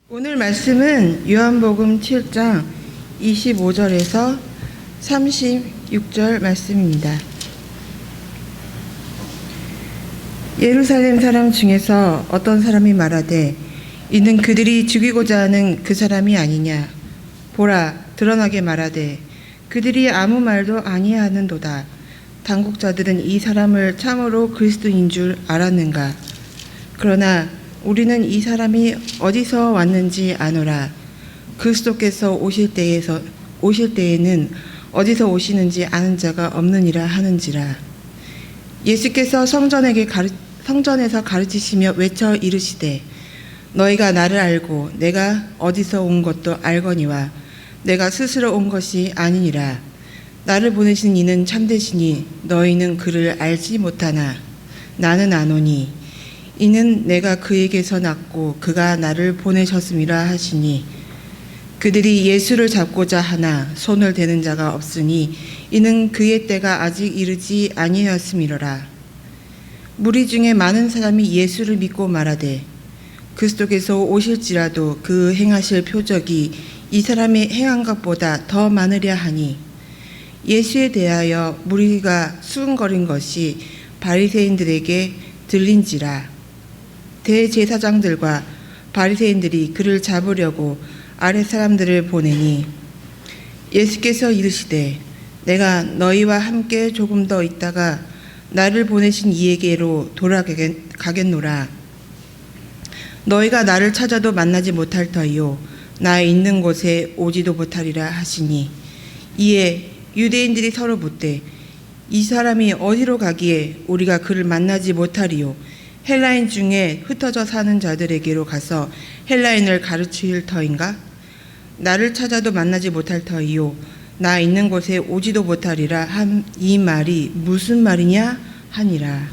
오늘 말씀은 요한복음 7장 25절에서 36절 말씀입니다. 예루살렘 사람 중에서 어떤 사람이 말하되 이는 그들이 죽이고자 하는 그 사람이 아니냐. 보라, 드러나게 말하되 그들이 아무 말도 아니하는도다. 당국자들은 이 사람을 참으로 그리스도인 줄 알았는가. 그러나 우리는 이 사람이 어디서 왔는지 아노라. 그리스도께서 오실 때에는 어디서 오시는지 아는 자가 없느니라 하는지라. 예수께서 성전에서 가르치시며 외쳐 이르시되 너희가 나를 알고 내가 어디서 온 것도 알거니와 내가 스스로 온 것이 아니니라. 나를 보내신 이는 참되시니 너희는 그를 알지 못하나 나는 아노니 이는 내가 그에게서 났고 그가 나를 보내셨음이라 하시니 그들이 예수를 잡고자 하나 손을 대는 자가 없으니 이는 그의 때가 아직 이르지 아니하였음이로라. 무리 중에 많은 사람이 예수를 믿고 말하되 그리스도께서 오실지라도 그 행하실 표적이 이 사람이 행한 것보다 더 많으랴 하니 예수에 대하여 무리가 수군거린 것이 바리새인들에게 들린지라. 대제사장들과 바리새인들이 그를 잡으려고 아랫 사람들을 보내니 예수께서 이르시되 내가 너희와 함께 조금 더 있다가 나를 보내신 이에게로 돌아가겠노라. 너희가 나를 찾아도 만나지 못할 터이요 나 있는 곳에 오지도 못하리라 하시니 이에 유대인들이 서로 묻되 이 사람이 어디로 가기에 우리가 그를 만나지 못하리요. 헬라인 중에 흩어져 사는 자들에게로 가서 헬라인을 가르칠 터인가? 나를 찾아도 만나지 못할 터이요 나 있는 곳에 오지도 못하리라 한 이 말이 무슨 말이냐 하니라.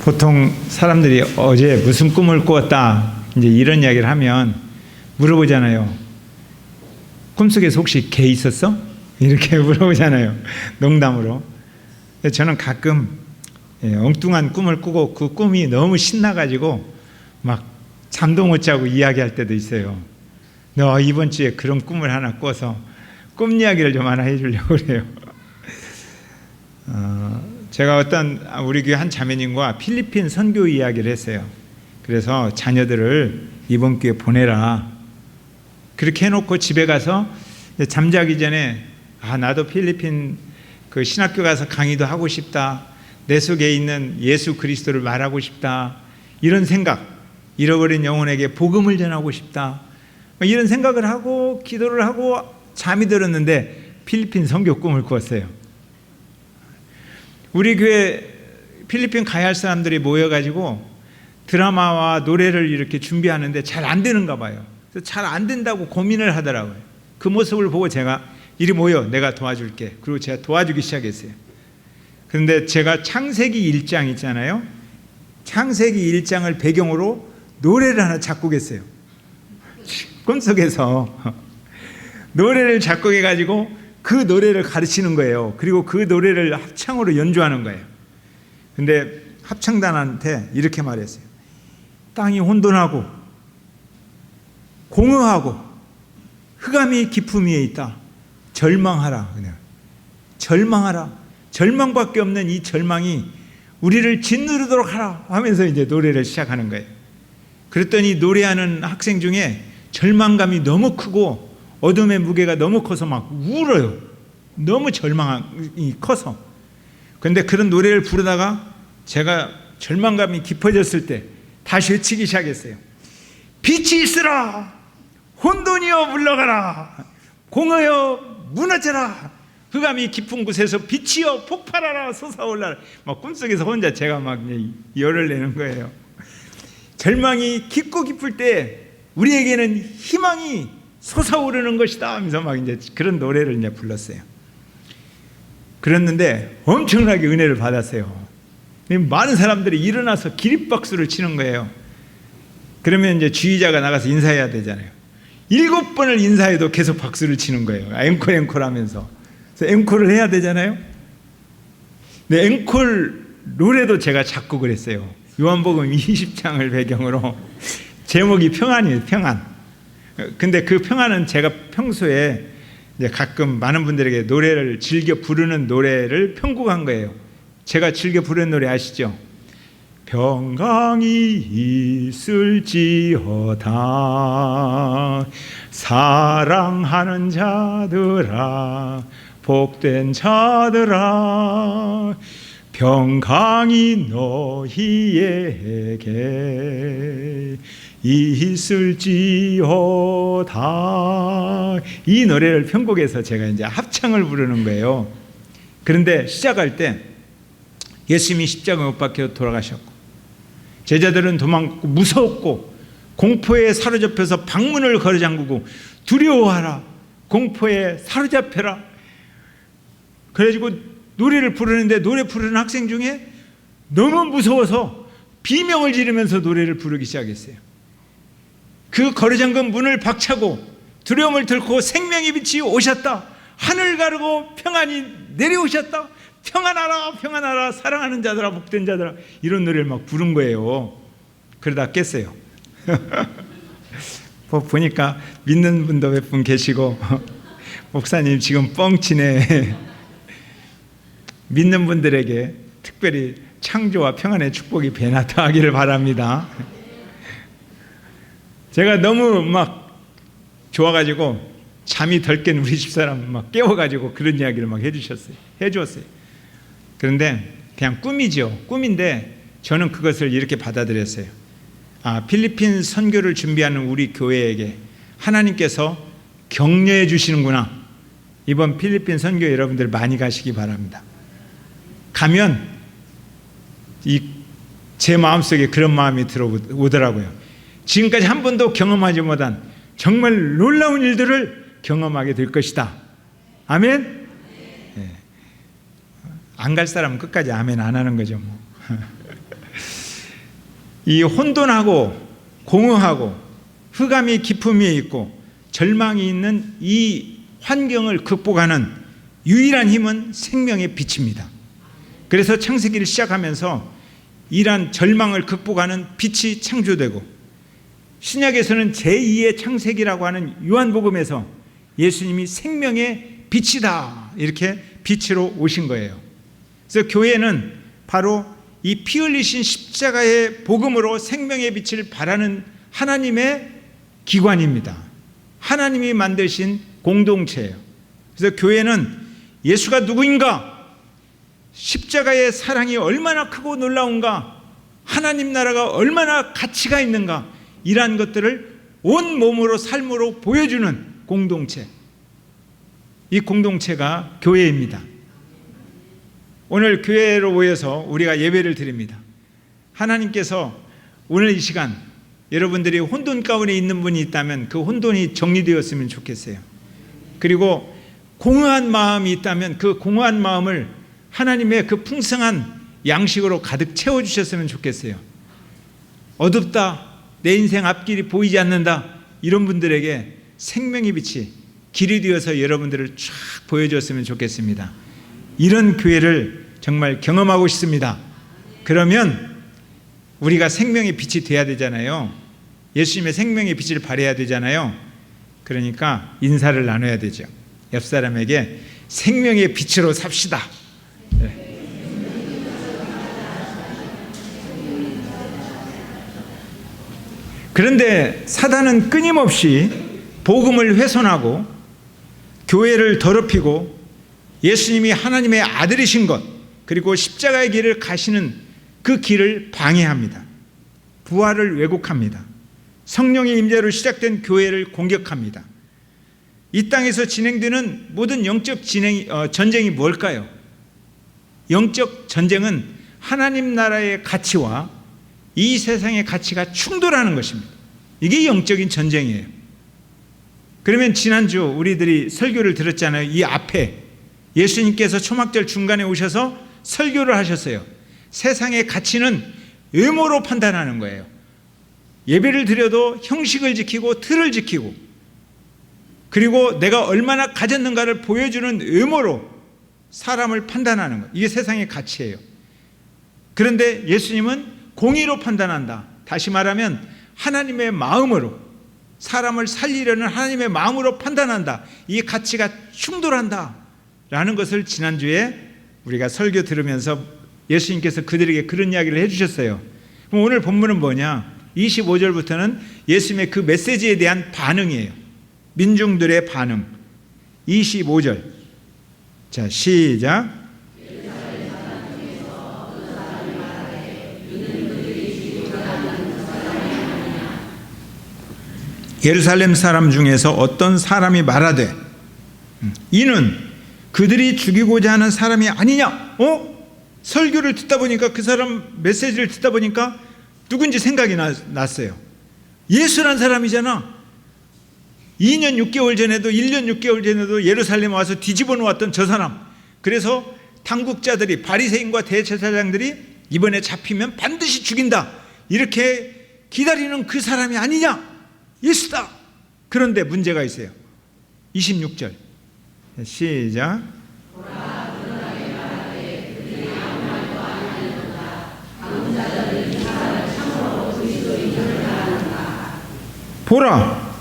보통 사람들이 어제 무슨 꿈을 꾸었다 이제 이런 이야기를 하면 물어보잖아요. 꿈속에서 혹시 개 있었어? 이렇게 물어보잖아요. 농담으로. 저는 가끔 엉뚱한 꿈을 꾸고 그 꿈이 너무 신나가지고 막 잠도 못 자고 이야기할 때도 있어요. 너 이번 주에 그런 꿈을 하나 꿔서 꿈 이야기를 좀 하나 해주려고 그래요. 제가 우리 교회 한 자매님과 필리핀 선교 이야기를 했어요. 그래서 자녀들을 이번 기회에 보내라. 그렇게 해놓고 집에 가서 잠자기 전에 나도 필리핀 그 신학교 가서 강의도 하고 싶다. 내 속에 있는 예수 그리스도를 말하고 싶다. 이런 생각, 잃어버린 영혼에게 복음을 전하고 싶다. 이런 생각을 하고 기도를 하고 잠이 들었는데 필리핀 선교 꿈을 꾸었어요. 우리 교회 필리핀 가야 할 사람들이 모여가지고 드라마와 노래를 이렇게 준비하는데 잘 안 되는가 봐요. 잘 안 된다고 고민을 하더라고요. 그 모습을 보고 제가 이리 모여 내가 도와줄게. 그리고 제가 도와주기 시작했어요. 그런데 제가 창세기 1장 있잖아요. 창세기 1장을 배경으로 노래를 하나 작곡했어요. 꿈속에서 노래를 작곡해가지고 그 노래를 가르치는 거예요. 그리고 그 노래를 합창으로 연주하는 거예요. 근데 합창단한테 이렇게 말했어요. 땅이 혼돈하고 공허하고 흑암이 깊음 위에 있다. 절망하라. 그냥 절망하라. 절망밖에 없는 이 절망이 우리를 짓누르도록 하라 하면서 이제 노래를 시작하는 거예요. 그랬더니 노래하는 학생 중에 절망감이 너무 크고 어둠의 무게가 너무 커서 막 울어요. 너무 절망이 커서. 그런데 그런 노래를 부르다가 제가 절망감이 깊어졌을 때 다시 외치기 시작했어요. 빛이 있으라. 혼돈이여 물러가라. 공허여 무너져라. 흑암이 깊은 곳에서 빛이여 폭발하라. 솟아올라라. 막 꿈속에서 혼자 제가 막 열을 내는 거예요. 절망이 깊고 깊을 때 우리에게는 희망이 솟아오르는 것이다 하면서 막 이제 그런 노래를 이제 불렀어요. 그랬는데 엄청나게 은혜를 받았어요. 많은 사람들이 일어나서 기립박수를 치는 거예요. 그러면 이제 주의자가 나가서 인사해야 되잖아요. 7번을 인사해도 계속 박수를 치는 거예요. 앵콜 하면서. 그래서 앵콜을 해야 되잖아요. 네, 앵콜 노래도 제가 작곡을 했어요. 요한복음 20장을 배경으로. 제목이 평안이에요. 평안. 근데 그 평안은 제가 평소에 이제 가끔 많은 분들에게 노래를 즐겨 부르는 노래를 편곡한 거예요. 제가 즐겨 부르는 노래 아시죠? 평강이 있을지어다 사랑하는 자들아 복된 자들아 평강이 너희에게 있을지어다. 이 노래를 편곡해서 제가 이제 합창을 부르는 거예요. 그런데 시작할 때 예수님이 십자가에 못 박혀 돌아가셨고 제자들은 도망갔고 무서웠고 공포에 사로잡혀서 방문을 걸어잠그고 두려워하라 공포에 사로잡혀라. 그래가지고 노래를 부르는데 노래 부르는 학생 중에 너무 무서워서 비명을 지르면서 노래를 부르기 시작했어요. 그 걸어잠근 문을 박차고 두려움을 뚫고 생명의 빛이 오셨다. 하늘 가르고 평안이 내려오셨다. 평안하라 평안하라 사랑하는 자들아 복된 자들아 이런 노래를 막 부른 거예요. 그러다 깼어요. 보니까 믿는 분도 몇 분 계시고 목사님 지금 뻥치네. 믿는 분들에게 특별히 창조와 평안의 축복이 배나 더하기를 바랍니다. 제가 너무 막 좋아가지고 잠이 덜 깬 우리 집사람 막 깨워가지고 그런 이야기를 막 해주었어요. 그런데 그냥 꿈이죠. 꿈인데 저는 그것을 이렇게 받아들였어요. 필리핀 선교를 준비하는 우리 교회에게 하나님께서 격려해 주시는구나. 이번 필리핀 선교 여러분들 많이 가시기 바랍니다. 가면 제 마음속에 그런 마음이 들어오더라고요. 지금까지 한 번도 경험하지 못한 정말 놀라운 일들을 경험하게 될 것이다. 아멘? 네. 안 갈 사람은 끝까지 아멘 안 하는 거죠. 뭐. 이 혼돈하고 공허하고 흑암이 깊음이 있고 절망이 있는 이 환경을 극복하는 유일한 힘은 생명의 빛입니다. 그래서 창세기를 시작하면서 이러한 절망을 극복하는 빛이 창조되고 신약에서는 제2의 창세기라고 하는 요한복음에서 예수님이 생명의 빛이다 이렇게 빛으로 오신 거예요. 그래서 교회는 바로 이 피 흘리신 십자가의 복음으로 생명의 빛을 발하는 하나님의 기관입니다. 하나님이 만드신 공동체예요. 그래서 교회는 예수가 누구인가? 십자가의 사랑이 얼마나 크고 놀라운가? 하나님 나라가 얼마나 가치가 있는가? 이러한 것들을 온 몸으로 삶으로 보여주는 공동체. 이 공동체가 교회입니다. 오늘 교회로 모여서 우리가 예배를 드립니다. 하나님께서 오늘 이 시간 여러분들이 혼돈 가운데 있는 분이 있다면 그 혼돈이 정리되었으면 좋겠어요. 그리고 공허한 마음이 있다면 그 공허한 마음을 하나님의 그 풍성한 양식으로 가득 채워주셨으면 좋겠어요. 어둡다, 내 인생 앞길이 보이지 않는다, 이런 분들에게 생명의 빛이 길이 되어서 여러분들을 쫙 보여줬으면 좋겠습니다. 이런 교회를 정말 경험하고 싶습니다. 그러면 우리가 생명의 빛이 돼야 되잖아요. 예수님의 생명의 빛을 발해야 되잖아요. 그러니까 인사를 나눠야 되죠. 옆 사람에게 생명의 빛으로 삽시다. 네. 그런데 사단은 끊임없이 복음을 훼손하고 교회를 더럽히고 예수님이 하나님의 아들이신 것 그리고 십자가의 길을 가시는 그 길을 방해합니다. 부활을 왜곡합니다. 성령의 임재로 시작된 교회를 공격합니다. 이 땅에서 진행되는 모든 영적 전쟁이 뭘까요? 영적 전쟁은 하나님 나라의 가치와 이 세상의 가치가 충돌하는 것입니다. 이게 영적인 전쟁이에요. 그러면 지난주 우리들이 설교를 들었잖아요. 이 앞에 예수님께서 초막절 중간에 오셔서 설교를 하셨어요. 세상의 가치는 외모로 판단하는 거예요. 예배를 드려도 형식을 지키고 틀을 지키고 그리고 내가 얼마나 가졌는가를 보여주는 외모로 사람을 판단하는 것. 이게 세상의 가치예요. 그런데 예수님은 공의로 판단한다. 다시 말하면 하나님의 마음으로, 사람을 살리려는 하나님의 마음으로 판단한다. 이 가치가 충돌한다 라는 것을 지난주에 우리가 설교 들으면서 예수님께서 그들에게 그런 이야기를 해주셨어요. 그럼 오늘 본문은 뭐냐? 25절부터는 예수님의 그 메시지에 대한 반응이에요. 민중들의 반응. 25절. 자, 시작. 예루살렘 사람 중에서 어떤 사람이 말하되 이는 그들이 죽이고자 하는 사람이 아니냐? 설교를 듣다 보니까, 그 사람 메시지를 듣다 보니까 누군지 생각이 났어요. 예수란 사람이잖아. 2년 6개월 전에도 1년 6개월 전에도 예루살렘에 와서 뒤집어 놓았던 저 사람. 그래서 당국자들이, 바리새인과 대제사장들이 이번에 잡히면 반드시 죽인다 이렇게 기다리는 그 사람이 아니냐? 예수다. 그런데 문제가 있어요. 26절 시작. 보라,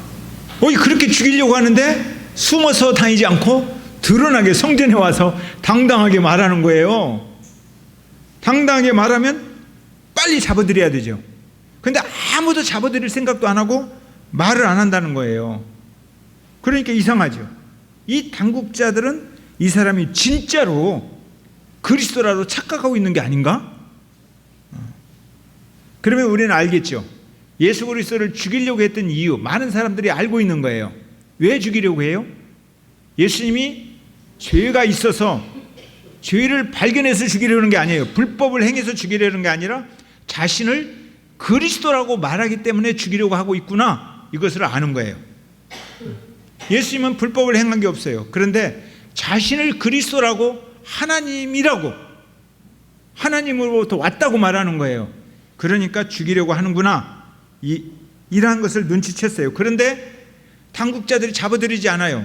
그렇게 죽이려고 하는데 숨어서 다니지 않고 드러나게 성전에 와서 당당하게 말하는 거예요. 당당하게 말하면 빨리 잡아들여야 되죠. 그런데 아무도 잡아들일 생각도 안 하고 말을 안 한다는 거예요. 그러니까 이상하죠. 이 당국자들은 이 사람이 진짜로 그리스도라도 착각하고 있는 게 아닌가? 그러면 우리는 알겠죠. 예수 그리스도를 죽이려고 했던 이유, 많은 사람들이 알고 있는 거예요. 왜 죽이려고 해요? 예수님이 죄가 있어서 죄를 발견해서 죽이려는 게 아니에요. 불법을 행해서 죽이려는 게 아니라 자신을 그리스도라고 말하기 때문에 죽이려고 하고 있구나, 이것을 아는 거예요. 예수님은 불법을 행한 게 없어요. 그런데 자신을 그리스도라고, 하나님이라고, 하나님으로부터 왔다고 말하는 거예요. 그러니까 죽이려고 하는구나, 이러한 것을 눈치챘어요. 그런데 당국자들이 잡아들이지 않아요.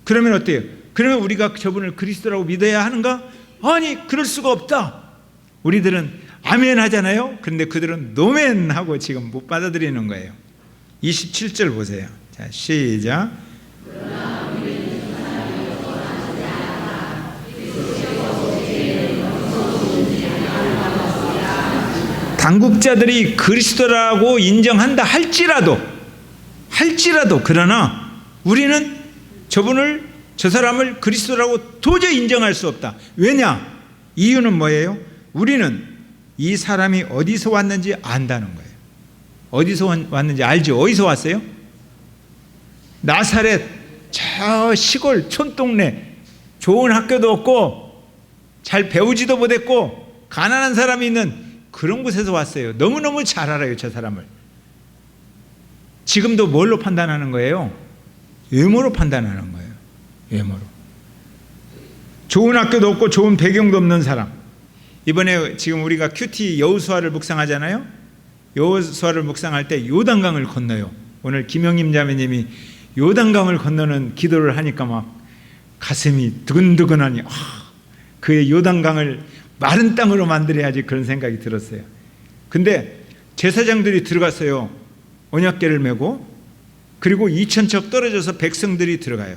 그러면 어때요? 그러면 우리가 저분을 그리스도라고 믿어야 하는가? 아니, 그럴 수가 없다. 우리들은 아멘 하잖아요. 그런데 그들은 노멘 하고 지금 못 받아들이는 거예요. 27절 보세요. 자, 시작. 당국자들이 그리스도라고 인정한다 할지라도 그러나 우리는 저분을, 저 사람을 그리스도라고 도저히 인정할 수 없다. 왜냐? 이유는 뭐예요? 우리는 이 사람이 어디서 왔는지 안다는 거예요. 어디서 왔는지 알죠? 어디서 왔어요? 나사렛, 저 시골 촌동네, 좋은 학교도 없고 잘 배우지도 못했고 가난한 사람이 있는 그런 곳에서 왔어요. 너무너무 잘 알아요, 저 사람을. 지금도 뭘로 판단하는 거예요? 외모로 판단하는 거예요. 외모로. 좋은 학교도 없고 좋은 배경도 없는 사람. 이번에 지금 우리가 큐티 여호수아를 묵상하잖아요. 여호수아를 묵상할 때 요단강을 건너요. 오늘 김영임 자매님이 요단강을 건너는 기도를 하니까 막 가슴이 두근두근하니, 그의 요단강을 마른 땅으로 만들어야지, 그런 생각이 들었어요. 근데 제사장들이 들어갔어요. 언약궤를 메고. 그리고 2,000척 떨어져서 백성들이 들어가요.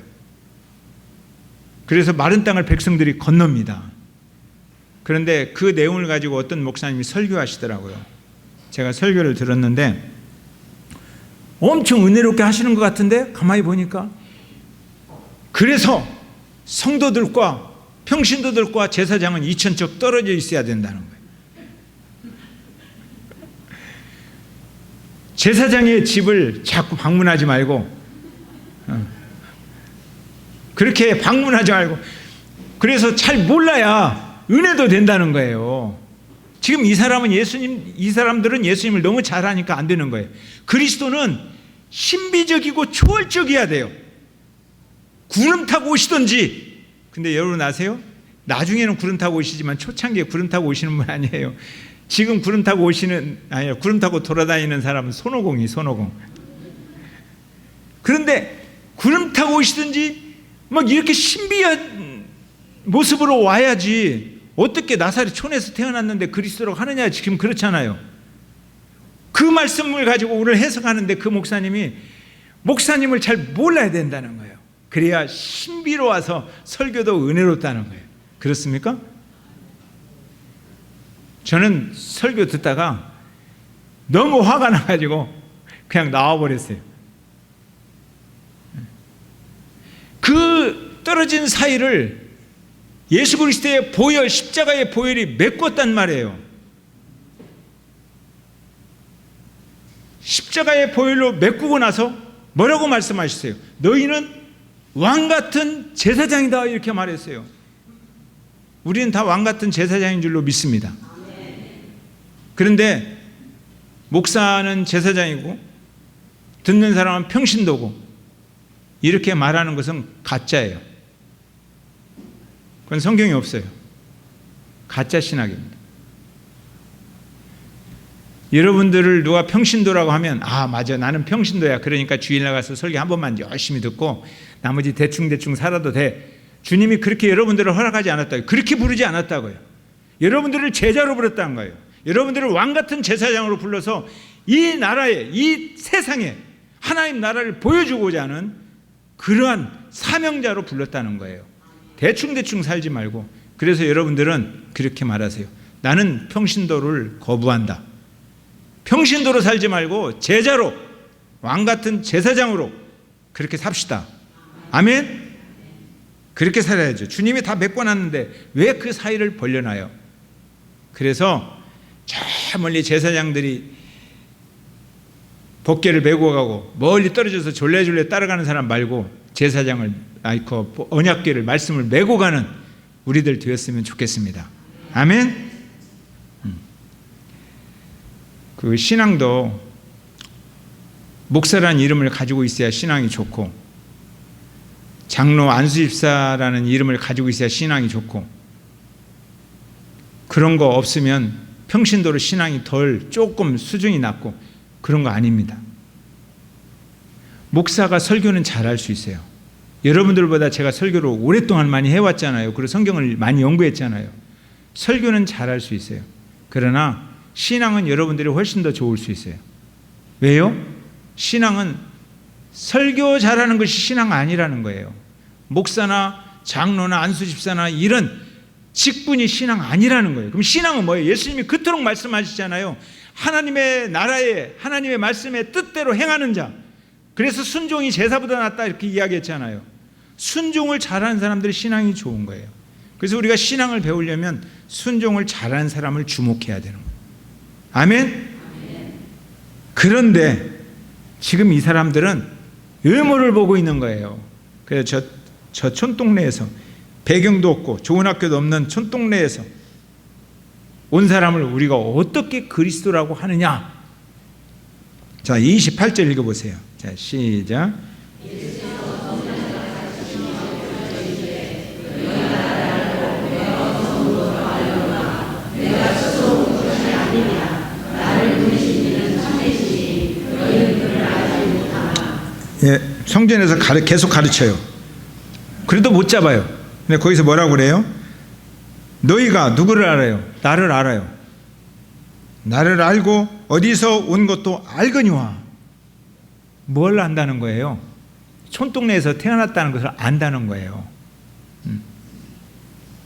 그래서 마른 땅을 백성들이 건넙니다. 그런데 그 내용을 가지고 어떤 목사님이 설교하시더라고요. 제가 설교를 들었는데 엄청 은혜롭게 하시는 것 같은데 가만히 보니까, 그래서 성도들과 평신도들과 제사장은 2,000척 떨어져 있어야 된다는 거예요. 제사장의 집을 자꾸 방문하지 말고, 그렇게 방문하지 말고, 그래서 잘 몰라야 은혜도 된다는 거예요. 지금 이 사람들은 예수님을 너무 잘 아니까 안 되는 거예요. 그리스도는 신비적이고 초월적이어야 돼요. 구름 타고 오시던지. 근데 여러분 아세요? 나중에는 구름 타고 오시지만 초창기에 구름 타고 오시는 분 아니에요. 지금 구름 타고 구름 타고 돌아다니는 사람은 손오공. 그런데 구름 타고 오시든지 막 이렇게 신비한 모습으로 와야지 어떻게 나사렛 촌에서 태어났는데 그리스도라고 하느냐, 지금 그렇잖아요. 그 말씀을 가지고 오늘 해석하는데 그 목사님을 잘 몰라야 된다는 거예요. 그래야 신비로워서 설교도 은혜롭다는 거예요. 그렇습니까? 저는 설교 듣다가 너무 화가 나가지고 그냥 나와버렸어요. 그 떨어진 사이를 예수 그리스도의 보혈, 십자가의 보혈이 메꿨단 말이에요. 십자가의 보혈로 메꾸고 나서 뭐라고 말씀하셨어요? 너희는 왕같은 제사장이다, 이렇게 말했어요. 우리는 다 왕같은 제사장인 줄로 믿습니다. 그런데 목사는 제사장이고 듣는 사람은 평신도고 이렇게 말하는 것은 가짜예요. 그건 성경에 없어요. 가짜 신학입니다. 여러분들을 누가 평신도라고 하면 아 맞아, 나는 평신도야, 그러니까 주일 나가서 설교 한 번만 열심히 듣고 나머지 대충 살아도 돼. 주님이 그렇게 여러분들을 허락하지 않았다고요. 그렇게 부르지 않았다고요. 여러분들을 제자로 부르었다는 거예요. 여러분들을 왕같은 제사장으로 불러서 이 나라에, 이 세상에 하나님 나라를 보여주고자 하는 그러한 사명자로 불렀다는 거예요. 대충 살지 말고. 그래서 여러분들은 그렇게 말하세요. 나는 평신도를 거부한다. 평신도로 살지 말고 제자로, 왕같은 제사장으로 그렇게 삽시다. 아멘? 그렇게 살아야죠. 주님이 다 메꿔놨는데 왜 그 사이를 벌려놔요? 그래서 저 멀리 제사장들이 법궤를 메고 가고 멀리 떨어져서 졸래졸래 따라가는 사람 말고 제사장을, 언약궤를, 말씀을 메고 가는 우리들 되었으면 좋겠습니다. 아멘? 그 신앙도 목사라는 이름을 가지고 있어야 신앙이 좋고, 장로, 안수집사라는 이름을 가지고 있어야 신앙이 좋고, 그런 거 없으면 평신도로 신앙이 조금 수준이 낮고 그런 거 아닙니다. 목사가 설교는 잘할 수 있어요. 여러분들보다 제가 설교를 오랫동안 많이 해왔잖아요. 그리고 성경을 많이 연구했잖아요. 설교는 잘할 수 있어요. 그러나 신앙은 여러분들이 훨씬 더 좋을 수 있어요. 왜요? 신앙은 설교 잘하는 것이 신앙 아니라는 거예요. 목사나 장로나 안수집사나 이런 직분이 신앙 아니라는 거예요. 그럼 신앙은 뭐예요? 예수님이 그토록 말씀하시잖아요. 하나님의 나라에, 하나님의 말씀의 뜻대로 행하는 자. 그래서 순종이 제사보다 낫다, 이렇게 이야기했잖아요. 순종을 잘하는 사람들이 신앙이 좋은 거예요. 그래서 우리가 신앙을 배우려면 순종을 잘하는 사람을 주목해야 되는 거예요. 아멘? 그런데 지금 이 사람들은 외모를 보고 있는 거예요. 그래서 저 촌동네에서 배경도 없고 좋은 학교도 없는 촌동네에서 온 사람을 우리가 어떻게 그리스도라고 하느냐. 자, 28절 읽어보세요. 자, 시작. 예, 성전에서 계속 가르쳐요. 그래도 못 잡아요. 근데 거기서 뭐라고 그래요? 너희가 누구를 알아요? 나를 알아요. 나를 알고 어디서 온 것도 알거니와. 뭘 안다는 거예요? 촌동네에서 태어났다는 것을 안다는 거예요.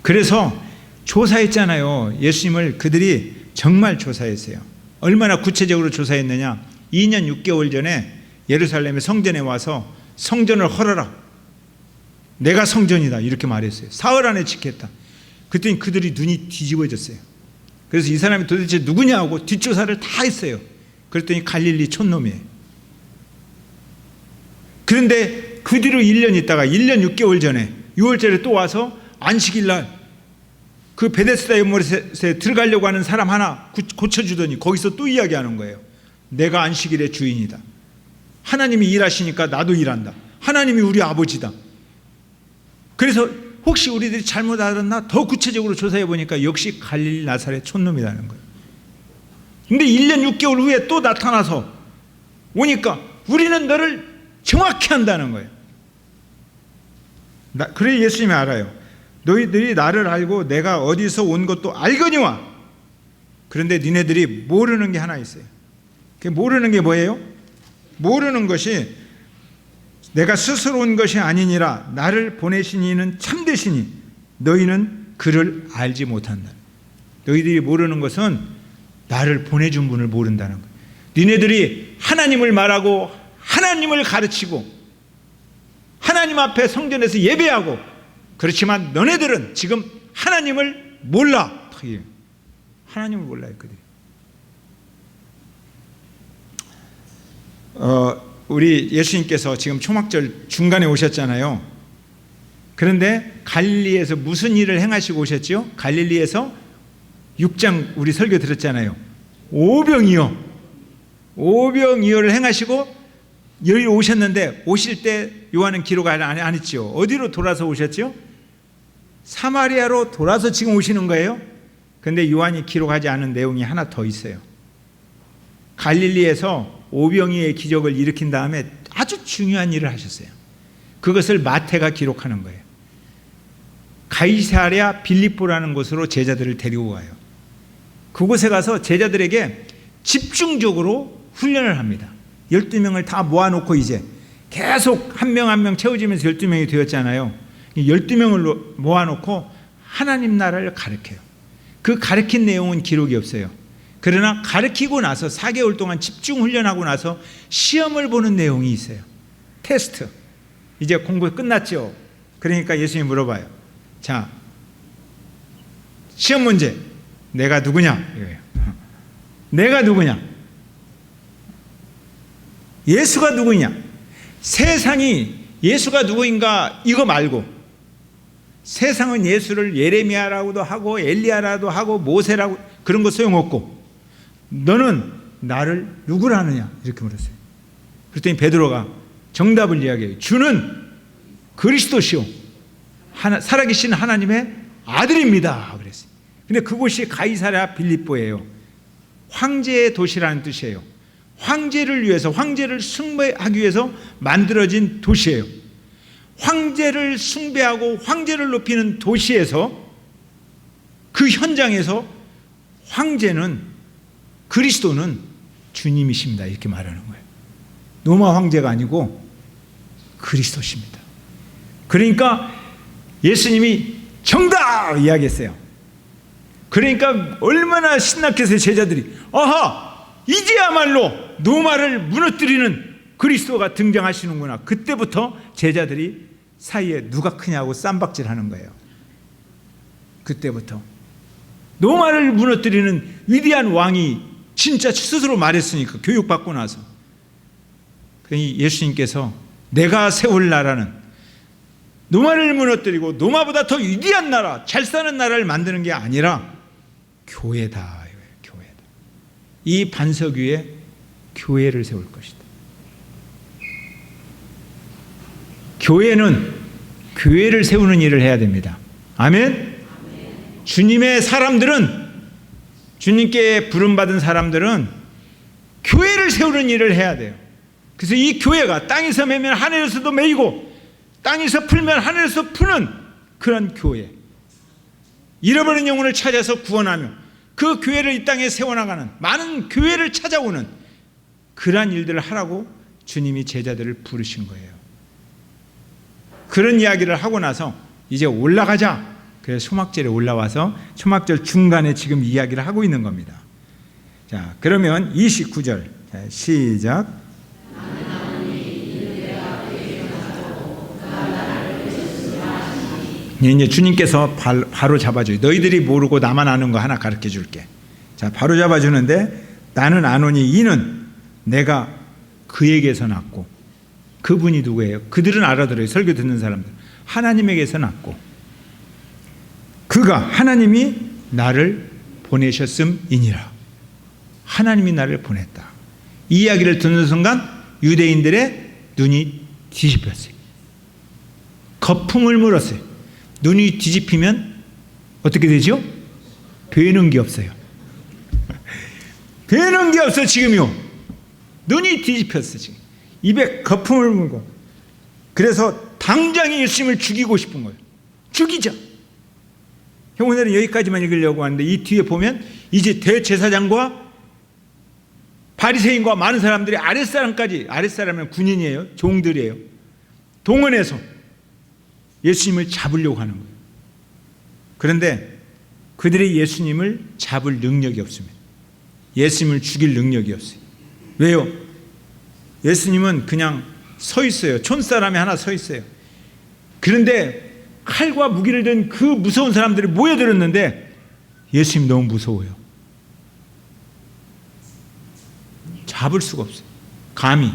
그래서 조사했잖아요. 예수님을 그들이 정말 조사했어요. 얼마나 구체적으로 조사했느냐. 2년 6개월 전에 예루살렘의 성전에 와서 성전을 헐어라. 내가 성전이다, 이렇게 말했어요. 사흘 안에 지켰다. 그랬더니 그들이 눈이 뒤집어졌어요. 그래서 이 사람이 도대체 누구냐 하고 뒷조사를 다 했어요. 그랬더니 갈릴리 촌놈이에요. 그런데 그 뒤로 1년 있다가 1년 6개월 전에 6월절에 또 와서 안식일 날 그 베데스다 연못에 들어가려고 하는 사람 하나 고쳐주더니 거기서 또 이야기하는 거예요. 내가 안식일의 주인이다. 하나님이 일하시니까 나도 일한다. 하나님이 우리 아버지다. 그래서 혹시 우리들이 잘못 알았나 더 구체적으로 조사해 보니까 역시 갈릴리 나사렛 촌놈이라는 거예요. 근데 1년 6개월 후에 또 나타나서 오니까 우리는 너를 정확히 한다는 거예요. 그래 예수님이 알아요. 너희들이 나를 알고 내가 어디서 온 것도 알거니와. 그런데 니네들이 모르는 게 하나 있어요. 그 모르는 게 뭐예요? 모르는 것이 내가 스스로 온 것이 아니니라 나를 보내신 이는 참되시니 너희는 그를 알지 못한다. 너희들이 모르는 것은 나를 보내준 분을 모른다는 거예요. 니네들이 하나님을 말하고 하나님을 가르치고 하나님 앞에 성전에서 예배하고, 그렇지만 너네들은 지금 하나님을 몰라. 하나님을 몰라요, 그들이. 우리 예수님께서 지금 초막절 중간에 오셨잖아요. 그런데 갈릴리에서 무슨 일을 행하시고 오셨죠? 갈릴리에서 6장 우리 설교 들었잖아요. 오병이어를 행하시고 여기 오셨는데, 오실 때 요한은 기록 안 했죠. 어디로 돌아서 오셨죠? 사마리아로 돌아서 지금 오시는 거예요. 그런데 요한이 기록하지 않은 내용이 하나 더 있어요. 갈릴리에서 오병이의 기적을 일으킨 다음에 아주 중요한 일을 하셨어요. 그것을 마태가 기록하는 거예요. 가이사랴 빌립보라는 곳으로 제자들을 데리고 가요. 그곳에 가서 제자들에게 집중적으로 훈련을 합니다. 12명을 다 모아놓고 이제 계속 한 명 한 명 채워지면서 12명이 되었잖아요. 12명을 모아놓고 하나님 나라를 가르쳐요. 그 가르친 내용은 기록이 없어요. 그러나 가르치고 나서 4개월 동안 집중 훈련하고 나서 시험을 보는 내용이 있어요. 테스트. 이제 공부 끝났죠. 그러니까 예수님이 물어봐요. 자, 시험 문제. 내가 누구냐? 이거예요. 내가 누구냐? 예수가 누구냐? 세상이 예수가 누구인가 이거 말고, 세상은 예수를 예레미야라고도 하고 엘리야라도 하고 모세라고, 그런 거 소용없고 너는 나를 누구라 하느냐? 이렇게 물었어요. 그랬더니 베드로가 정답을 이야기해요. 주는 그리스도시요 살아계신 하나님의 아들입니다. 그랬어요. 근데 그곳이 가이사랴 빌립보예요. 황제의 도시라는 뜻이에요. 황제를 위해서, 황제를 숭배하기 위해서 만들어진 도시예요. 황제를 숭배하고 황제를 높이는 도시에서, 그 현장에서 황제는, 그리스도는 주님이십니다. 이렇게 말하는 거예요. 로마 황제가 아니고 그리스도십니다. 그러니까 예수님이 정답 이야기했어요. 그러니까 얼마나 신났겠어요, 제자들이. 아하! 이제야말로 로마를 무너뜨리는 그리스도가 등장하시는구나. 그때부터 제자들이 사이에 누가 크냐고 쌈박질하는 거예요. 그때부터 로마를 무너뜨리는 위대한 왕이 진짜 스스로 말했으니까, 교육받고 나서. 그러니 예수님께서 내가 세울 나라는 로마를 무너뜨리고 로마보다 더 위대한 나라, 잘 사는 나라를 만드는 게 아니라 교회다. 교회다. 이 반석 위에 교회를 세울 것이다. 교회는 교회를 세우는 일을 해야 됩니다. 아멘? 주님의 사람들은, 주님께 부름받은 사람들은 교회를 세우는 일을 해야 돼요. 그래서 이 교회가 땅에서 매면 하늘에서도 매이고 땅에서 풀면 하늘에서 푸는 그런 교회, 잃어버린 영혼을 찾아서 구원하며 그 교회를 이 땅에 세워나가는, 많은 교회를 찾아오는 그러한 일들을 하라고 주님이 제자들을 부르신 거예요. 그런 이야기를 하고 나서 이제 올라가자. 그래서 초막절에 올라와서 초막절 중간에 지금 이야기를 하고 있는 겁니다. 자, 그러면 29절. 자, 시작. 이제 주님께서 바로 잡아줘요. 너희들이 모르고 나만 아는 거 하나 가르쳐 줄게. 자, 바로 잡아주는데, 나는 아노니 이는 내가 그에게서 났고, 그분이 누구예요? 그들은 알아들어요. 설교 듣는 사람들. 하나님에게서 났고, 그가, 하나님이 나를 보내셨음이니라. 하나님이 나를 보냈다. 이 이야기를 듣는 순간 유대인들의 눈이 뒤집혔어요. 거품을 물었어요. 눈이 뒤집히면 어떻게 되죠? 되는 게 없어요. 되는 게 없어. 지금요. 눈이 뒤집혔어. 지금 입에 거품을 물고. 그래서 당장 예수님을 죽이고 싶은 거예요. 죽이자. 오늘은 여기까지만 읽으려고 하는데 이 뒤에 보면 이제 대제사장과 바리새인과 많은 사람들이 아랫사람까지, 아랫사람은 군인이에요, 종들이에요, 동원해서 예수님을 잡으려고 하는 거예요. 그런데 그들이 예수님을 잡을 능력이 없습니다. 예수님을 죽일 능력이 없어요. 왜요? 예수님은 그냥 서 있어요. 촌사람이 하나 서 있어요. 그런데 칼과 무기를 든 그 무서운 사람들이 모여들었는데 예수님 너무 무서워요. 잡을 수가 없어요. 감히.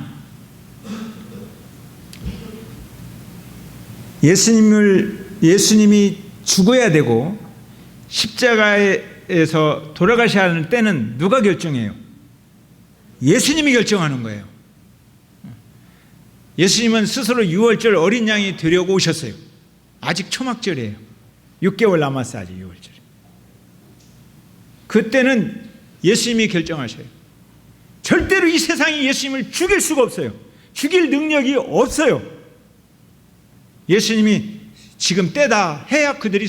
예수님이 죽어야 되고 십자가에서 돌아가셔야 하는 때는 누가 결정해요? 예수님이 결정하는 거예요. 예수님은 스스로 유월절 어린 양이 되려고 오셨어요. 아직 초막절이에요. 6개월 남았어요. 아직 유월절이. 그때는 예수님이 결정하셔요. 절대로 이 세상이 예수님을 죽일 수가 없어요. 죽일 능력이 없어요. 예수님이 지금 때다 해야 그들이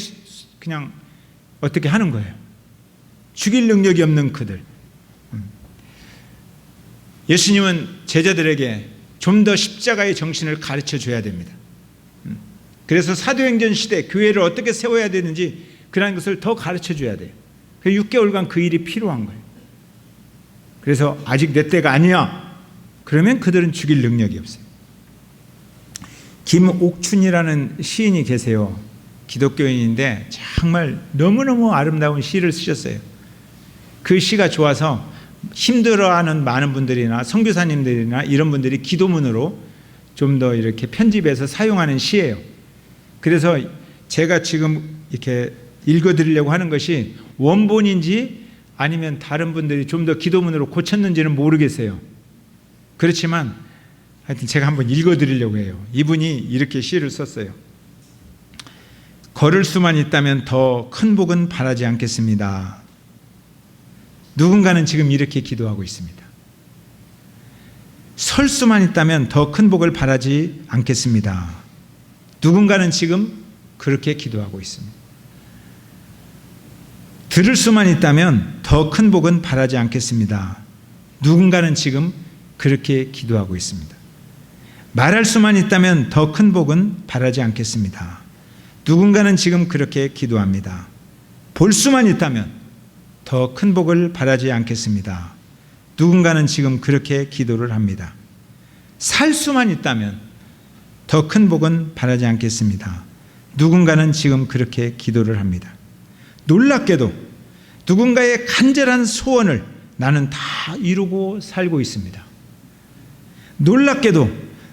그냥 어떻게 하는 거예요. 죽일 능력이 없는 그들. 예수님은 제자들에게 좀 더 십자가의 정신을 가르쳐 줘야 됩니다. 그래서 사도행전 시대 교회를 어떻게 세워야 되는지 그런 것을 더 가르쳐 줘야 돼요. 6개월간 그 일이 필요한 거예요. 그래서 아직 내 때가 아니야. 그러면 그들은 죽일 능력이 없어요. 김옥춘이라는 시인이 계세요. 기독교인인데 정말 너무너무 아름다운 시를 쓰셨어요. 그 시가 좋아서 힘들어하는 많은 분들이나 선교사님들이나 이런 분들이 기도문으로 좀 더 이렇게 편집해서 사용하는 시예요. 그래서 제가 지금 이렇게 읽어드리려고 하는 것이 원본인지 아니면 다른 분들이 좀 더 기도문으로 고쳤는지는 모르겠어요. 그렇지만 하여튼 제가 한번 읽어드리려고 해요. 이분이 이렇게 시를 썼어요. 걸을 수만 있다면 더 큰 복은 바라지 않겠습니다. 누군가는 지금 이렇게 기도하고 있습니다. 설 수만 있다면 더 큰 복을 바라지 않겠습니다. 누군가는 지금 그렇게 기도하고 있습니다. 들을 수만 있다면 더 큰 복은 바라지 않겠습니다. 누군가는 지금 그렇게 기도하고 있습니다. 말할 수만 있다면 더 큰 복은 바라지 않겠습니다. 누군가는 지금 그렇게 기도합니다. 볼 수만 있다면 더 큰 복을 바라지 않겠습니다. 누군가는 지금 그렇게 기도를 합니다. 살 수만 있다면 더 큰 복은 바라지 않겠습니다. 누군가는 지금 그렇게 기도를 합니다. 놀랍게도 누군가의 간절한 소원을 나는 다 이루고 살고 있습니다. 놀랍게도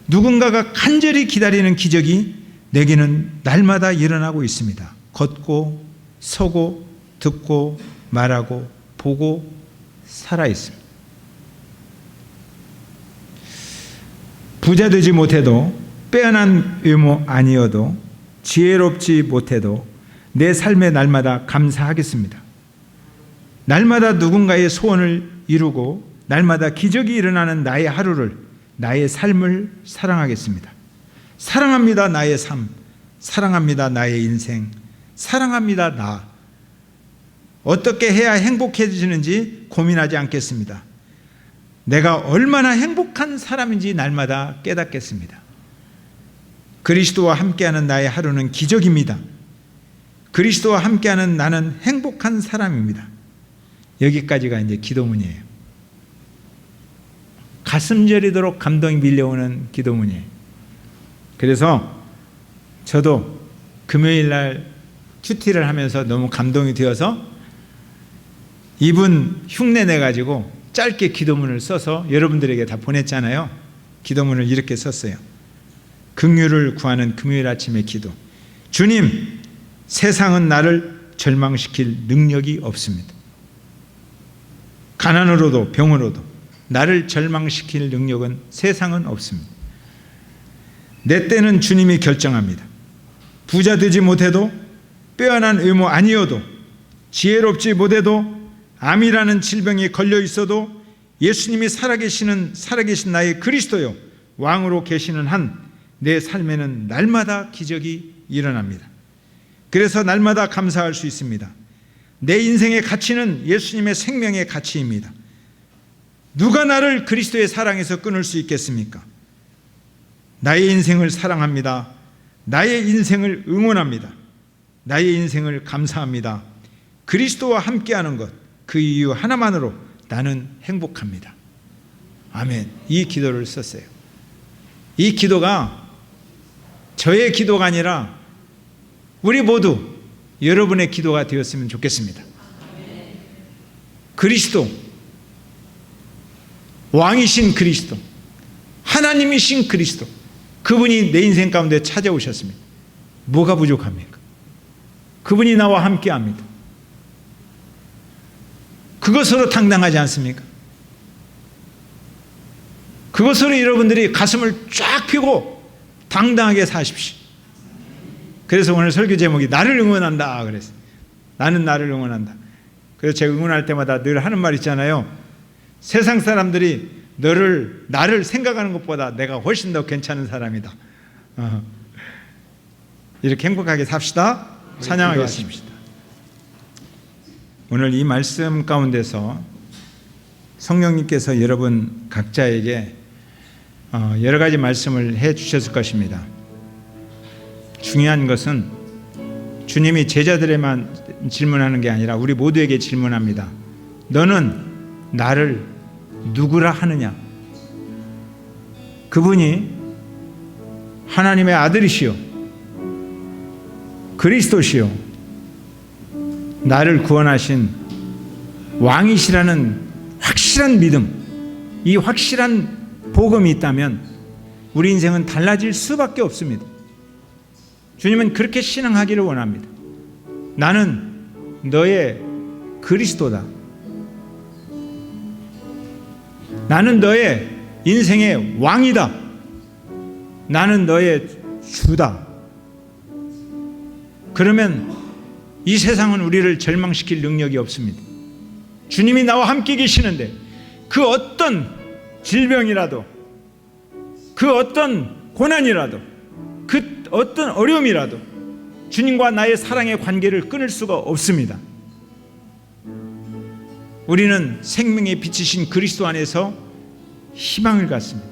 누군가가 간절히 기다리는 기적이 내게는 날마다 일어나고 있습니다. 걷고 서고 듣고 말하고 보고 살아 있습니다. 부자 되지 못해도 빼어난 외모 아니어도 지혜롭지 못해도 내 삶의 날마다 감사하겠습니다. 날마다 누군가의 소원을 이루고 날마다 기적이 일어나는 나의 하루를, 나의 삶을 사랑하겠습니다. 사랑합니다. 나의 삶, 사랑합니다. 나의 인생, 사랑합니다. 나. 어떻게 해야 행복해지는지 고민하지 않겠습니다. 내가 얼마나 행복한 사람인지 날마다 깨닫겠습니다. 그리스도와 함께하는 나의 하루는 기적입니다. 그리스도와 함께하는 나는 행복한 사람입니다. 여기까지가 이제 기도문이에요. 가슴 저리도록 감동이 밀려오는 기도문이에요. 그래서 저도 금요일 날 큐티를 하면서 너무 감동이 되어서 이분 흉내 내가지고 짧게 기도문을 써서 여러분들에게 다 보냈잖아요. 기도문을 이렇게 썼어요. 긍휼을 구하는 금요일 아침의 기도. 주님, 세상은 나를 절망시킬 능력이 없습니다. 가난으로도 병으로도 나를 절망시킬 능력은 세상은 없습니다. 내 때는 주님이 결정합니다. 부자 되지 못해도 빼어난 외모 아니어도 지혜롭지 못해도 암이라는 질병에 걸려 있어도 예수님이 살아계신 나의 그리스도요 왕으로 계시는 한 내 삶에는 날마다 기적이 일어납니다. 그래서 날마다 감사할 수 있습니다. 내 인생의 가치는 예수님의 생명의 가치입니다. 누가 나를 그리스도의 사랑에서 끊을 수 있겠습니까? 나의 인생을 사랑합니다. 나의 인생을 응원합니다. 나의 인생을 감사합니다. 그리스도와 함께하는 것, 그 이유 하나만으로 나는 행복합니다. 아멘. 이 기도를 썼어요. 이 기도가 저의 기도가 아니라 우리 모두 여러분의 기도가 되었으면 좋겠습니다. 그리스도, 왕이신 그리스도, 하나님이신 그리스도, 그분이 내 인생 가운데 찾아오셨습니다. 뭐가 부족합니까? 그분이 나와 함께합니다. 그것으로 당당하지 않습니까? 그것으로 여러분들이 가슴을 쫙 펴고 당당하게 사십시오. 그래서 오늘 설교 제목이 나를 응원한다 그랬어요. 나는 나를 응원한다. 그래서 제가 응원할 때마다 늘 하는 말 있잖아요. 세상 사람들이 나를 생각하는 것보다 내가 훨씬 더 괜찮은 사람이다. 이렇게 행복하게 삽시다. 찬양하겠습니다. 오늘 이 말씀 가운데서 성령님께서 여러분 각자에게 여러 가지 말씀을 해 주셨을 것입니다. 중요한 것은 주님이 제자들에만 질문하는 게 아니라 우리 모두에게 질문합니다. 너는 나를 누구라 하느냐? 그분이 하나님의 아들이시요 그리스도시요 나를 구원하신 왕이시라는 확실한 믿음, 이 확실한 복음이 있다면 우리 인생은 달라질 수밖에 없습니다. 주님은 그렇게 신앙하기를 원합니다. 나는 너의 그리스도다. 나는 너의 인생의 왕이다. 나는 너의 주다. 그러면 이 세상은 우리를 절망시킬 능력이 없습니다. 주님이 나와 함께 계시는데 그 어떤 질병이라도, 그 어떤 고난이라도, 그 어떤 어려움이라도 주님과 나의 사랑의 관계를 끊을 수가 없습니다. 우리는 생명의 빛이신 그리스도 안에서 희망을 갖습니다.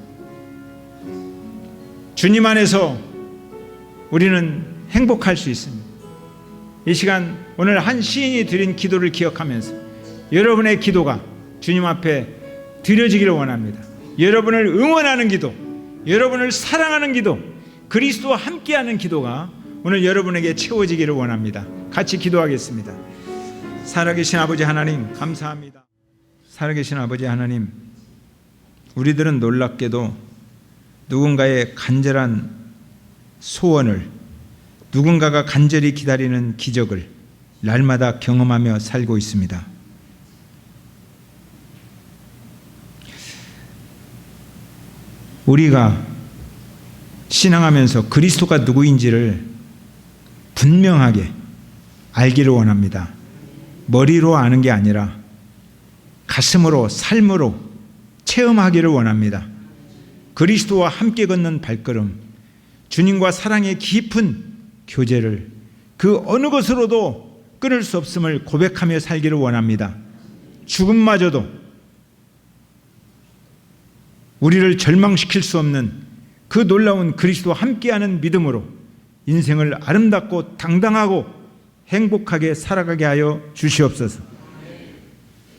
주님 안에서 우리는 행복할 수 있습니다. 이 시간 오늘 한 시인이 드린 기도를 기억하면서 여러분의 기도가 주님 앞에 드려지기를 원합니다. 여러분을 응원하는 기도, 여러분을 사랑하는 기도, 그리스도와 함께하는 기도가 오늘 여러분에게 채워지기를 원합니다. 같이 기도하겠습니다. 살아계신 아버지 하나님 감사합니다. 살아계신 아버지 하나님, 우리들은 놀랍게도 누군가의 간절한 소원을, 누군가가 간절히 기다리는 기적을 날마다 경험하며 살고 있습니다. 우리가 신앙하면서 그리스도가 누구인지를 분명하게 알기를 원합니다. 머리로 아는 게 아니라 가슴으로, 삶으로 체험하기를 원합니다. 그리스도와 함께 걷는 발걸음, 주님과 사랑의 깊은 교제를 그 어느 것으로도 끊을 수 없음을 고백하며 살기를 원합니다. 죽음마저도 우리를 절망시킬 수 없는 그 놀라운 그리스도와 함께하는 믿음으로 인생을 아름답고 당당하고 행복하게 살아가게 하여 주시옵소서.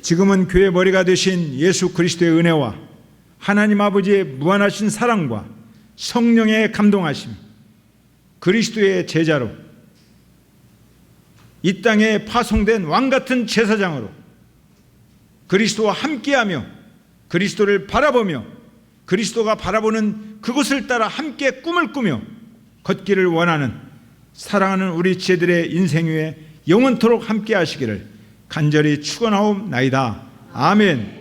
지금은 교회 머리가 되신 예수 그리스도의 은혜와 하나님 아버지의 무한하신 사랑과 성령의 감동하심, 그리스도의 제자로 이 땅에 파송된 왕같은 제사장으로 그리스도와 함께하며 그리스도를 바라보며 그리스도가 바라보는 그곳을 따라 함께 꿈을 꾸며 걷기를 원하는 사랑하는 우리 지체들의 인생 위에 영원토록 함께 하시기를 간절히 축원하옵나이다. 아멘.